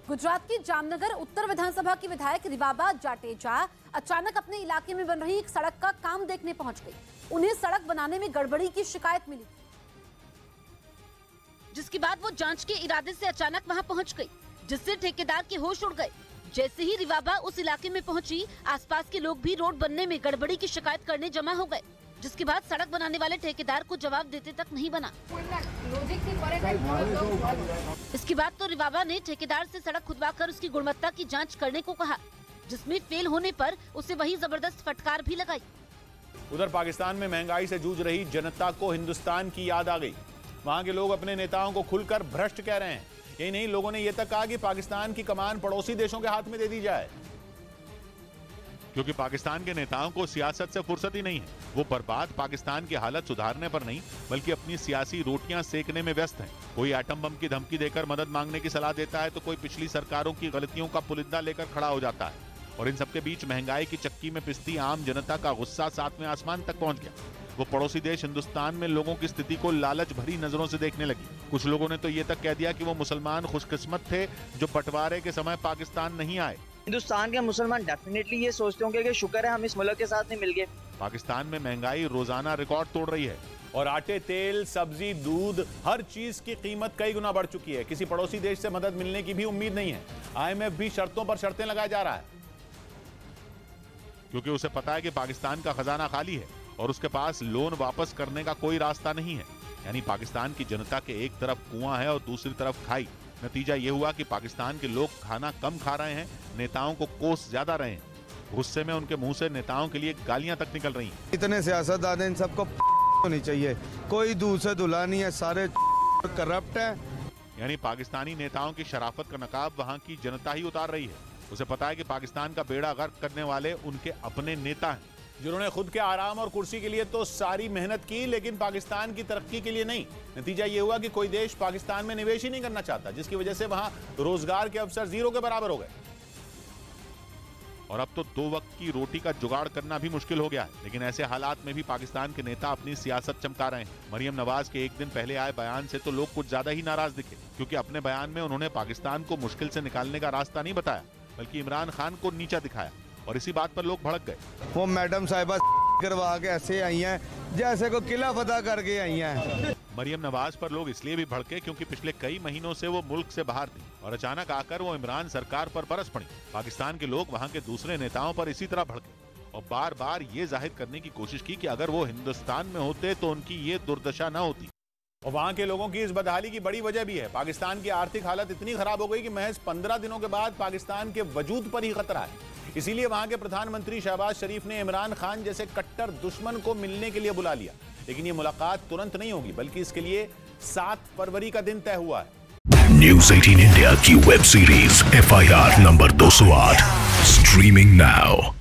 गुजरात की जामनगर उत्तर विधानसभा की विधायक रिवाबा जाडेजा अचानक अपने इलाके में बन रही एक सड़क का काम देखने पहुंच गई। उन्हें सड़क बनाने में गड़बड़ी की शिकायत मिली, जिसके बाद वो जांच के इरादे से अचानक वहां पहुंच गई, जिससे ठेकेदार के होश उड़ गए। जैसे ही रिवाबा उस इलाके में पहुंची, आसपास के लोग भी रोड बनने में गड़बड़ी की शिकायत करने जमा हो गए, जिसके बाद सड़क बनाने वाले ठेकेदार को जवाब देते तक नहीं बना। इसके बाद तो रिवाबा ने ठेकेदार से सड़क खुदवाकर उसकी गुणवत्ता की जांच करने को कहा, जिसमें फेल होने पर उसे वही जबरदस्त फटकार भी लगाई। उधर पाकिस्तान में महंगाई से जूझ रही जनता को हिंदुस्तान की याद आ गई। वहां के लोग अपने नेताओं को खुलकर भ्रष्ट कह रहे हैं। यही नहीं, लोगों ने यह तक कहा कि पाकिस्तान की कमान पड़ोसी देशों के हाथ में दे दी जाए, क्योंकि पाकिस्तान के नेताओं को सियासत से फुर्सत ही नहीं है। वो बर्बाद पाकिस्तान की हालत सुधारने पर नहीं, बल्कि अपनी सियासी रोटियां सेकने में व्यस्त हैं। कोई एटम बम की धमकी देकर मदद मांगने की सलाह देता है, तो कोई पिछली सरकारों की गलतियों का पुलिंदा लेकर खड़ा हो जाता है। और इन सबके बीच महंगाई की चक्की में पिसती आम जनता का गुस्सा सातवें आसमान तक पहुंच गया। वो पड़ोसी देश हिंदुस्तान में लोगों की स्थिति को लालच भरी नजरों से देखने लगी। कुछ लोगों ने तो ये तक कह दिया कि वो मुसलमान खुशकिस्मत थे जो बंटवारे के समय पाकिस्तान नहीं आए। हिंदुस्तान के मुसलमान डेफिनेटली ये सोचते होंगे कि शुक्र है हम इस मुल्क के साथ नहीं मिल गए। पाकिस्तान में महंगाई रोजाना रिकॉर्ड तोड़ रही है और आटे, तेल, सब्जी, दूध, हर चीज की कीमत कई गुना बढ़ चुकी है। किसी पड़ोसी देश से मदद मिलने की भी उम्मीद नहीं है। IMF भी शर्तों पर शर्तें लगाए जा रहा है, क्योंकि उसे पता है कि पाकिस्तान का खजाना खाली है और उसके पास लोन वापस करने का कोई रास्ता नहीं है। यानी पाकिस्तान की जनता के एक तरफ कुआं है और दूसरी तरफ खाई। नतीजा ये हुआ कि पाकिस्तान के लोग खाना कम खा रहे हैं, नेताओं को कोस ज्यादा रहे हैं। गुस्से में उनके मुंह से नेताओं के लिए गालियां तक निकल रही हैं। इतने सियासतदान इन सबको होनी चाहिए, कोई दूध से धुला नहीं है, सारे करप्ट है। यानी पाकिस्तानी नेताओं की शराफत का नकाब वहां की जनता ही उतार रही है। उसे पता है कि पाकिस्तान का बेड़ा गर्क करने वाले उनके अपने नेता हैं, जिन्होंने खुद के आराम और कुर्सी के लिए तो सारी मेहनत की, लेकिन पाकिस्तान की तरक्की के लिए नहीं। नतीजा ये हुआ कि कोई देश पाकिस्तान में निवेश ही नहीं करना चाहता, जिसकी वजह से वहां रोजगार के अवसर जीरो के बराबर हो गए। और अब तो 2 वक्त की रोटी का जुगाड़ करना भी मुश्किल हो गया है। लेकिन ऐसे हालात में भी पाकिस्तान के नेता अपनी सियासत चमका रहे हैं। मरियम नवाज के एक दिन पहले आए बयान से तो लोग कुछ ज्यादा ही नाराज दिखे, क्योंकि अपने बयान में उन्होंने पाकिस्तान को मुश्किल से निकालने का रास्ता नहीं बताया, बल्कि इमरान खान को नीचा दिखाया। और इसी बात पर लोग भड़क गए। वो मैडम साहिबा करवा के ऐसे आई हैं जैसे को किला फतह करके आई हैं। मरियम नवाज पर लोग इसलिए भी भड़के क्योंकि पिछले कई महीनों से वो मुल्क से बाहर थी और अचानक आकर वो इमरान सरकार पर बरस पड़ी। पाकिस्तान के लोग वहां के दूसरे नेताओं पर इसी तरह भड़के और बार बार ये जाहिर करने की कोशिश की कि अगर वो हिंदुस्तान में होते तो उनकी ये दुर्दशा न होती। और वहां के लोगों की इस बदहाली की बड़ी वजह भी है। पाकिस्तान की आर्थिक हालत इतनी खराब हो गई कि महज 15 दिनों के बाद पाकिस्तान के वजूद पर ही खतरा है। इसीलिए वहां के प्रधानमंत्री शहबाज शरीफ ने इमरान खान जैसे कट्टर दुश्मन को मिलने के लिए बुला लिया। लेकिन ये मुलाकात तुरंत नहीं होगी, बल्कि इसके लिए 7 फरवरी का दिन तय हुआ है। न्यूज़ 18 इंडिया की web series FIR number 208 streaming now.